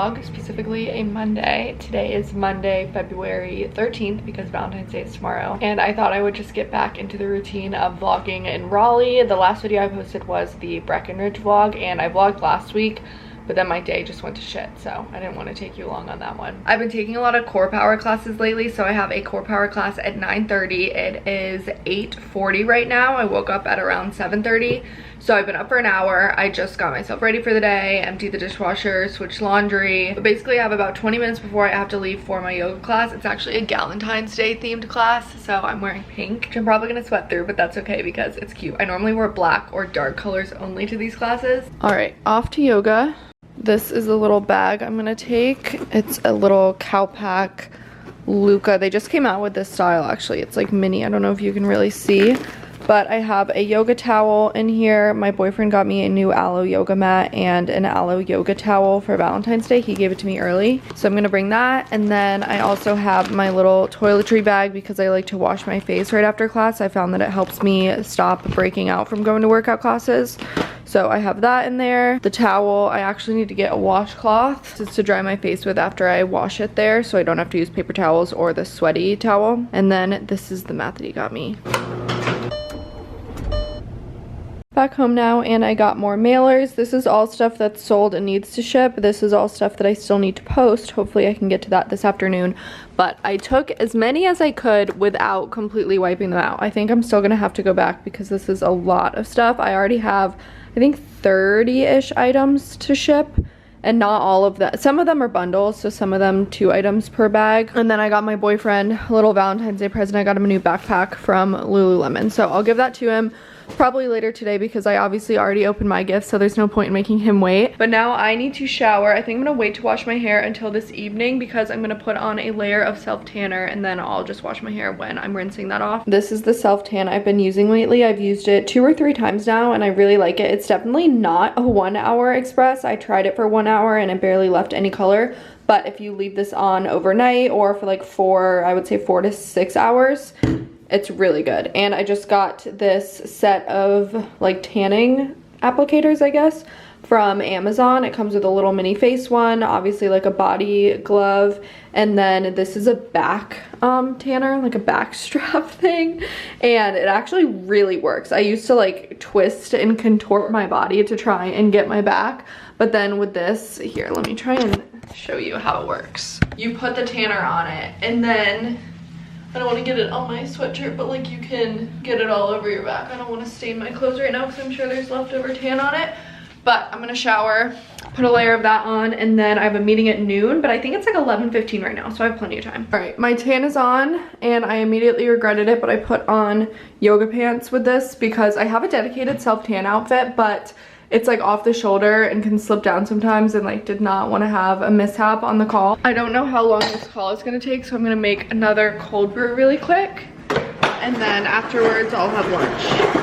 vlog, specifically a Monday. Today is Monday, February 13th because Valentine's Day is tomorrow. And I thought I would just get back into the routine of vlogging in Raleigh. The last video I posted was the Breckenridge vlog, and I vlogged last week, but then my day just went to shit, so I didn't want to take you along on that one. I've been taking a lot of core power classes lately, so I have a core power class at 9:30. It is 8:40 right now. I woke up at around 7:30, so I've been up for an hour. I just got myself ready for the day, emptied the dishwasher, switched laundry. But basically I have about 20 minutes before I have to leave for my yoga class. It's actually a Valentine's Day themed class, so I'm wearing pink, which I'm probably gonna sweat through, but that's okay because it's cute. I normally wear black or dark colors only to these classes. All right, off to yoga. This is a little bag I'm gonna take. It's a little Cowpack Luca. They just came out with this style actually. It's like mini. I don't know if you can really see, but I have a yoga towel in here. My boyfriend got me a new aloe yoga mat and an aloe yoga towel for Valentine's Day. He gave it to me early, so I'm gonna bring that. And then I also have my little toiletry bag because I like to wash my face right after class. I found that it helps me stop breaking out from going to workout classes. So I have that in there. The towel, I actually need to get a washcloth just to dry my face with after I wash it there, so I don't have to use paper towels or the sweaty towel. And then this is the mat that he got me. Back home now, and I got more mailers. This is all stuff that's sold and needs to ship. This is all stuff that I still need to post. Hopefully I can get to that this afternoon. But I took as many as I could without completely wiping them out. I think I'm still gonna have to go back because this is a lot of stuff. I already have, I think, 30-ish items to ship, and not all of that. Some of them are bundles, so some of them 2 items per bag. And then I got my boyfriend a little Valentine's Day present. I got him a new backpack from Lululemon, so I'll give that to him probably later today because I obviously already opened my gift, so there's no point in making him wait. But now I need to shower. I think I'm gonna wait to wash my hair until this evening because I'm gonna put on a layer of self tanner and then I'll just wash my hair when I'm rinsing that off. This is the self tan I've been using lately. I've used it 2 or 3 times now and I really like it. It's definitely not a 1 hour express. I tried it for 1 hour and it barely left any color. But if you leave this on overnight or for like 4 to 6 hours, it's really good. And I just got this set of like tanning applicators, I guess, from Amazon. It comes with a little mini face one, obviously like a body glove, and then this is a back tanner, like a back strap thing, and it actually really works. I used to like twist and contort my body to try and get my back, but then with this, here, let me try and show you how it works. You put the tanner on it, and then I don't want to get it on my sweatshirt, but like you can get it all over your back. I don't want to stain my clothes right now because I'm sure there's leftover tan on it. But I'm gonna shower, put a layer of that on, and then I have a meeting at noon, but I think it's like 11:15 right now, so I have plenty of time. All right, my tan is on, and I immediately regretted it, but I put on yoga pants with this because I have a dedicated self-tan outfit, but it's like off the shoulder and can slip down sometimes, and like did not want to have a mishap on the call. I don't know how long this call is gonna take, so I'm gonna make another cold brew really quick, and then afterwards I'll have lunch.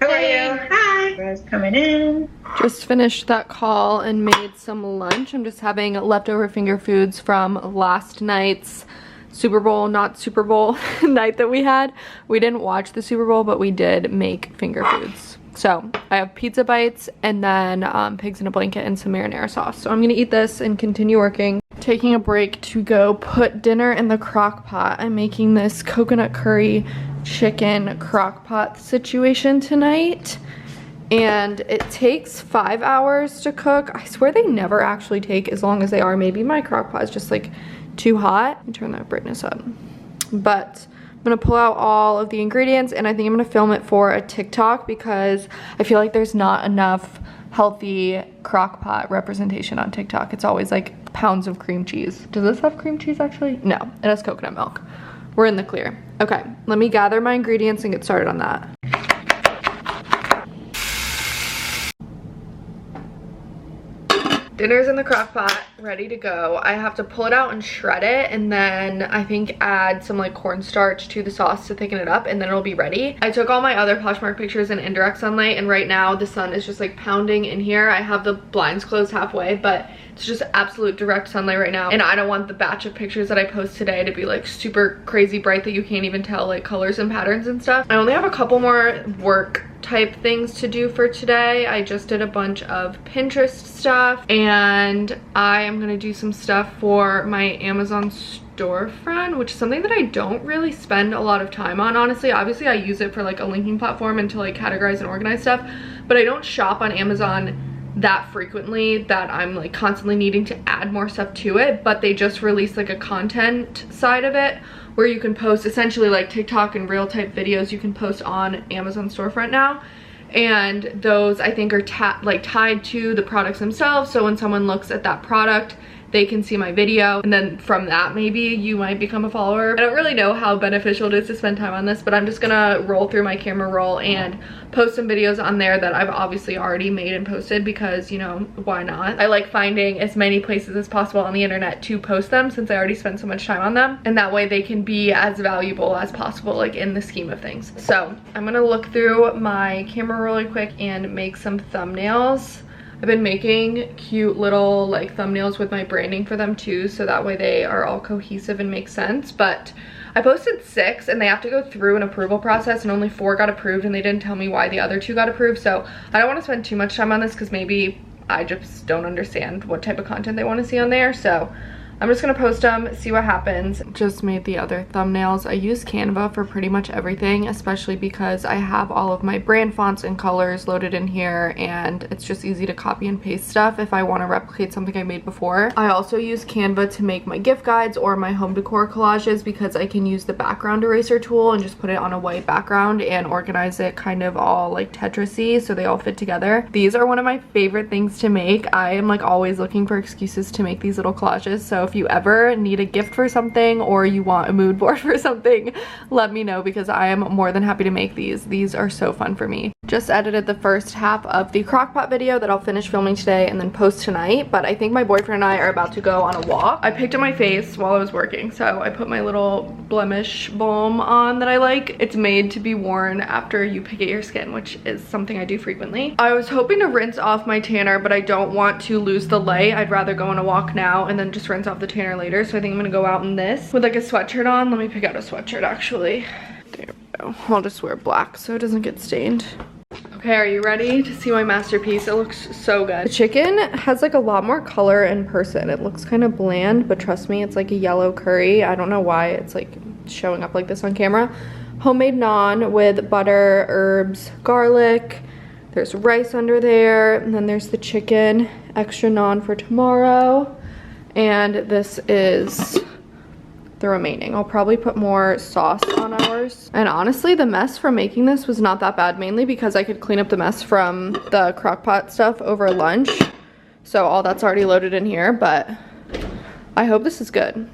How are you? Hi. Guys coming in. Just finished that call and made some lunch. I'm just having leftover finger foods from last night's Super Bowl, not Super Bowl night that we had. We didn't watch the Super Bowl, but we did make finger foods. So I have pizza bites and then pigs in a blanket and some marinara sauce. So I'm gonna eat this and continue working. Taking a break to go put dinner in the crock pot. I'm making this coconut curry chicken crock pot situation tonight. And it takes 5 hours to cook. I swear they never actually take as long as they are. Maybe my crock pot is just like too hot. Let me turn that brightness up. But I'm gonna pull out all of the ingredients and I think I'm gonna film it for a TikTok because I feel like there's not enough healthy crock pot representation on TikTok. It's always like pounds of cream cheese. Does this have cream cheese actually? No, it has coconut milk. We're in the clear. Okay, let me gather my ingredients and get started on that. Dinner's in the crock pot, ready to go. I have to pull it out and shred it, and then I think add some like cornstarch to the sauce to thicken it up, and then it'll be ready. I took all my other Poshmark pictures in indirect sunlight, and right now the sun is just like pounding in here. I have the blinds closed halfway, but it's just absolute direct sunlight right now, and I don't want the batch of pictures that I post today to be like super crazy bright that you can't even tell like colors and patterns and stuff. I only have a couple more work type things to do for today. I just did a bunch of Pinterest stuff and and I am gonna do some stuff for my Amazon storefront, which is something that I don't really spend a lot of time on, honestly. Obviously I use it for like a linking platform and to like categorize and organize stuff, but I don't shop on Amazon that frequently that I'm like constantly needing to add more stuff to it. But they just released like a content side of it where you can post essentially like TikTok and reel type videos you can post on Amazon storefront now, and those I think are tied to the products themselves. So when someone looks at that product, they can see my video, and then from that maybe you might become a follower. I don't really know how beneficial it is to spend time on this, but I'm just gonna roll through my camera roll and post some videos on there that I've obviously already made and posted, because, you know, why not? I like finding as many places as possible on the internet to post them since I already spent so much time on them, and that way they can be as valuable as possible, like in the scheme of things. So I'm gonna look through my camera really quick and make some thumbnails. I've been making cute little like thumbnails with my branding for them too, so that way they are all cohesive and make sense. But I posted 6 and they have to go through an approval process, and only 4 got approved, and they didn't tell me why the other 2 got approved. So I don't want to spend too much time on this because maybe I just don't understand what type of content they want to see on there. So I'm just gonna post them, see what happens. Just made the other thumbnails. I use Canva for pretty much everything, especially because I have all of my brand fonts and colors loaded in here, and it's just easy to copy and paste stuff if I want to replicate something I made before. I also use Canva to make my gift guides or my home decor collages, because I can use the background eraser tool and just put it on a white background and organize it kind of all like Tetris-y so they all fit together. These are one of my favorite things to make. I am like always looking for excuses to make these little collages, so if you ever need a gift for something or you want a mood board for something, let me know, because I am more than happy to make these. These are so fun for me. Just edited the first half of the crockpot video that I'll finish filming today and then post tonight, but I think my boyfriend and I are about to go on a walk. I picked up my face while I was working, so I put my little blemish balm on that I like. It's made to be worn after you pick at your skin, which is something I do frequently. I was hoping to rinse off my tanner, but I don't want to lose the light. I'd rather go on a walk now and then just rinse off the tanner later, so I think I'm gonna go out in this with like a sweatshirt on. Let me pick out a sweatshirt actually. There we go. I'll just wear black so it doesn't get stained. Okay, are you ready to see my masterpiece? It looks so good. The chicken has like a lot more color in person. It looks kind of bland, but trust me, it's like a yellow curry. I don't know why it's like showing up like this on camera. Homemade naan with butter, herbs, garlic. There's rice under there, and then there's the chicken. Extra naan for tomorrow. And this is the remaining. I'll probably put more sauce on ours. And honestly, the mess from making this was not that bad, mainly because I could clean up the mess from the crockpot stuff over lunch. So all that's already loaded in here, but I hope this is good.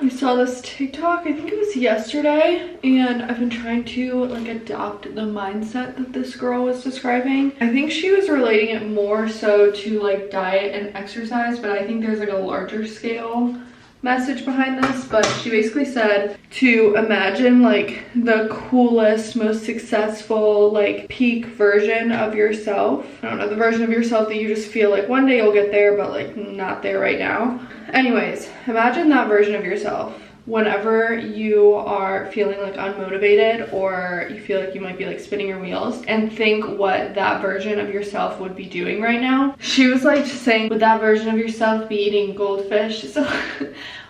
I saw this TikTok, I think it was yesterday, and I've been trying to like adopt the mindset that this girl was describing. I think she was relating it more so to like diet and exercise, but I think there's like a larger scale message behind this. But she basically said to imagine like the coolest, most successful, like peak version of yourself. I don't know, the version of yourself that you just feel like one day you'll get there, but like not there right now. Anyways, imagine that version of yourself whenever you are feeling like unmotivated or you feel like you might be like spinning your wheels, and think what that version of yourself would be doing right now. She was like saying, would that version of yourself be eating goldfish? So,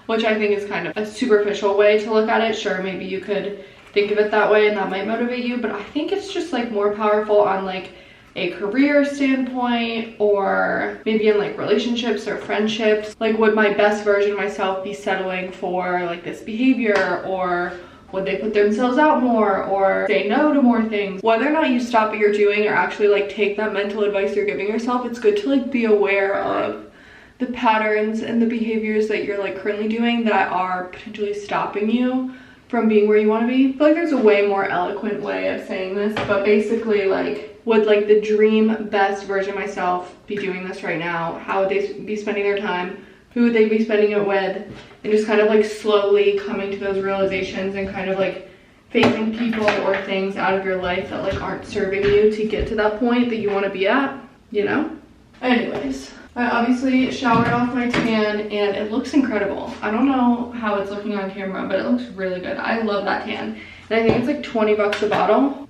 which I think is kind of a superficial way to look at it. Sure, maybe you could think of it that way and that might motivate you, but I think it's just like more powerful on like a career standpoint, or maybe in like relationships or friendships. Like, would my best version of myself be settling for like this behavior, or would they put themselves out more or say no to more things? Whether or not you stop what you're doing or actually like take that mental advice you're giving yourself, it's good to like be aware of the patterns and the behaviors that you're like currently doing that are potentially stopping you from being where you want to be. I feel like there's a way more eloquent way of saying this, but basically like, would like the dream best version of myself be doing this right now? How would they be spending their time? Who would they be spending it with? And just kind of like slowly coming to those realizations and kind of like phasing people or things out of your life that like aren't serving you to get to that point that you want to be at, you know? Anyways, I obviously showered off my tan and it looks incredible. I don't know how it's looking on camera, but it looks really good. I love that tan. And I think it's like 20 bucks a bottle.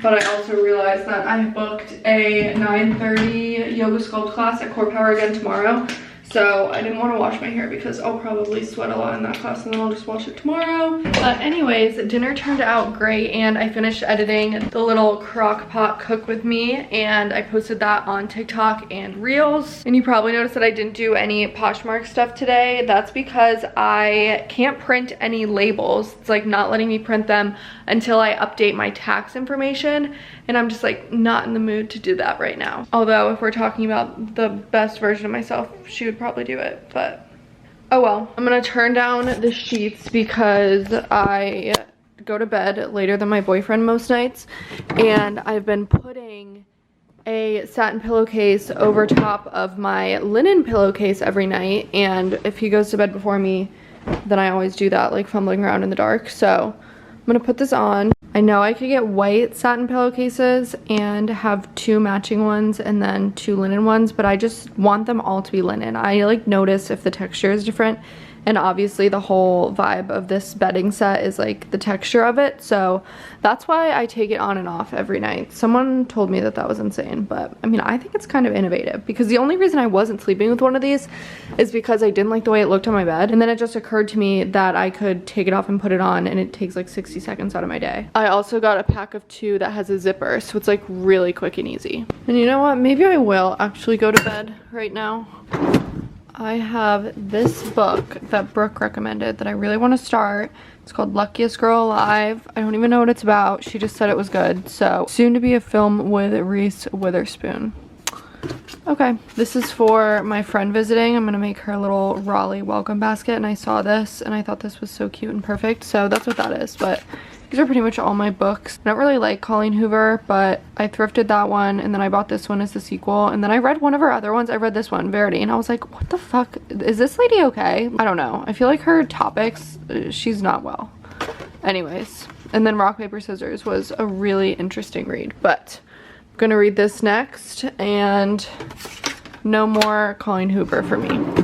but I also realized that I booked a 9:30 yoga sculpt class at Core Power again tomorrow. So I didn't want to wash my hair because I'll probably sweat a lot in that class and then I'll just wash it tomorrow. But anyways, dinner turned out great and I finished editing the little Crockpot cook with me and I posted that on TikTok and Reels. And you probably noticed that I didn't do any Poshmark stuff today. That's because I can't print any labels. It's like not letting me print them until I update my tax information. And I'm just like not in the mood to do that right now. Although if we're talking about the best version of myself, she would probably do it, but oh well. I'm gonna turn down the sheets because I go to bed later than my boyfriend most nights, and I've been putting a satin pillowcase over top of my linen pillowcase every night, and if he goes to bed before me, then I always do that, like fumbling around in the dark. So I'm gonna put this on. I know I could get white satin pillowcases and have 2 matching ones and then 2 linen ones, but I just want them all to be linen. I like notice if the texture is different, and obviously the whole vibe of this bedding set is like the texture of it, so that's why I take it on and off every night. Someone told me that that was insane, but I mean I think it's kind of innovative because the only reason I wasn't sleeping with one of these is because I didn't like the way it looked on my bed, and then it just occurred to me that I could take it off and put it on and it takes like 60 seconds out of my day. I also got a pack of 2 that has a zipper, so it's like really quick and easy. And you know what, maybe I will actually go to bed right now. I have this book that Brooke recommended that I really want to start. It's called Luckiest Girl Alive. I don't even know what it's about. She just said it was good. So, soon to be a film with Reese Witherspoon. Okay, this is for my friend visiting. I'm going to make her a little Raleigh welcome basket, and I saw this and I thought this was so cute and perfect. So that's what that is, but these are pretty much all my books. I don't really like Colleen Hoover, but I thrifted that one, and then I bought this one as the sequel, and then I read one of her other ones. I read this one, Verity, and I was like, what the fuck? Is this lady okay? I don't know. I feel like her topics, she's not well. Anyways, and then Rock, Paper, Scissors was a really interesting read, but I'm gonna read this next, and no more Colleen Hoover for me.